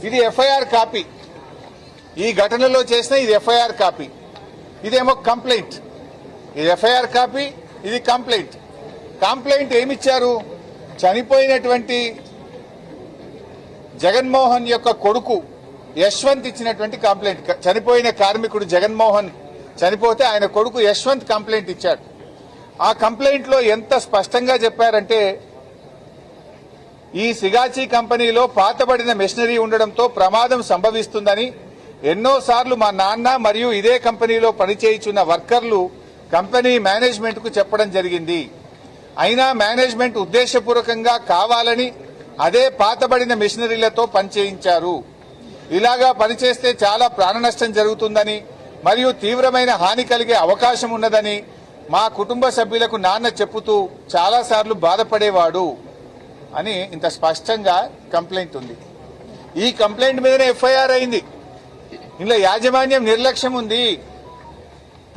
ఇది FIR copy. ఈ ఘటనలో చేసిన ఇది ఎఫ్ఐఆర్ కాపీ. ఇదేమో కంప్లైంట్. ఇది ఎఫ్ఐఆర్ కాపీ, ఇది కంప్లైంట్. కంప్లైంట్ ఏమిచ్చారు? చనిపోయినటువంటి జగన్మోహన్ యొక్క కొడుకు యశ్వంత్ ఇచ్చినటువంటి కంప్లైంట్. చనిపోయిన కార్మికుడు జగన్మోహన్ చనిపోతే ఆయన కొడుకు యశ్వంత్ కంప్లైంట్ ఇచ్చాడు. ఆ కంప్లైంట్ లో ఎంత స్పష్టంగా చెప్పారంటే, ఈ సిగాచి కంపెనీలో పాతబడిన మెషినరీ ఉండడంతో ప్రమాదం సంభవిస్తుందని ఎన్నోసార్లు మా నాన్న మరియు ఇదే కంపెనీలో పనిచేయుచున్న వర్కర్లు కంపెనీ మేనేజ్మెంట్ కు చెప్పడం జరిగింది. అయినా మేనేజ్మెంట్ ఉద్దేశపూర్వకంగా కావాలని అదే పాతబడిన మెషినరీలతో పనిచేయించారు. ఇలాగా పనిచేస్తే చాలా ప్రాణ నష్టం జరుగుతుందని మరియు తీవ్రమైన హాని కలిగే అవకాశం ఉన్నదని మా కుటుంబ సభ్యులకు నాన్న చెప్పుతూ చాలాసార్లు బాధపడేవాడు అని ఇంత స్పష్టంగా కంప్లైంట్ ఉంది. ఈ కంప్లైంట్ మీదనే ఎఫ్ఐఆర్ అయింది. ఇందులో యాజమాన్యం నిర్లక్ష్యం ఉంది.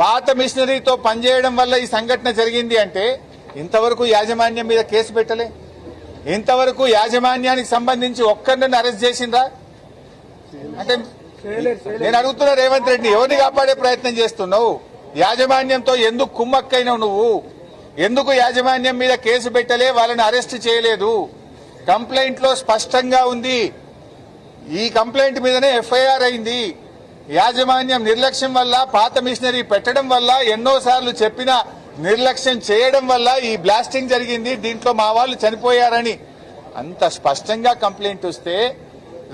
పాత మిషనరీతో పనిచేయడం వల్ల ఈ సంఘటన జరిగింది అంటే ఇంతవరకు యాజమాన్యం మీద కేసు పెట్టలే. ఇంతవరకు యాజమాన్యానికి సంబంధించి ఒక్కరిని అరెస్ట్ చేసిండ్రా అంటే నేను అడుగుతున్నా, రేవంత్ రెడ్డి ఎవరిని కాపాడే ప్రయత్నం చేస్తున్నావు? యాజమాన్యంతో ఎందుకు కుమ్మక్కైనావు నువ్వు? ఎందుకు యాజమాన్యం మీద కేసు పెట్టలే, వాళ్ళని అరెస్ట్ చేయలేదు? కంప్లైంట్ లో స్పష్టంగా ఉంది. ఈ కంప్లైంట్ మీదనే ఎఫ్ఐఆర్ అయింది. యాజమాన్యం నిర్లక్ష్యం వల్ల, పాత మిషనరీ పెట్టడం వల్ల, ఎన్నోసార్లు చెప్పిన నిర్లక్ష్యం చేయడం వల్ల ఈ బ్లాస్టింగ్ జరిగింది. దీంట్లో మా వాళ్ళు చనిపోయారని అంత స్పష్టంగా కంప్లైంట్ వస్తే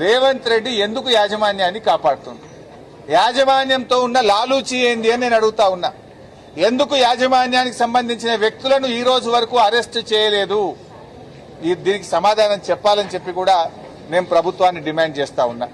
రేవంత్ రెడ్డి ఎందుకు యాజమాన్యాన్ని కాపాడుతుంది? యాజమాన్యంతో ఉన్న లాలూచి ఏంది అని నేను అడుగుతా ఉన్నా. ఎందుకు యాజమాన్యానికి సంబంధించిన వ్యక్తులను ఈ రోజు వరకు అరెస్ట్ చేయలేదు? దీనికి సమాధానం చెప్పాలని చెప్పి కూడా మేము ప్రభుత్వాన్ని డిమాండ్ చేస్తా ఉన్నా.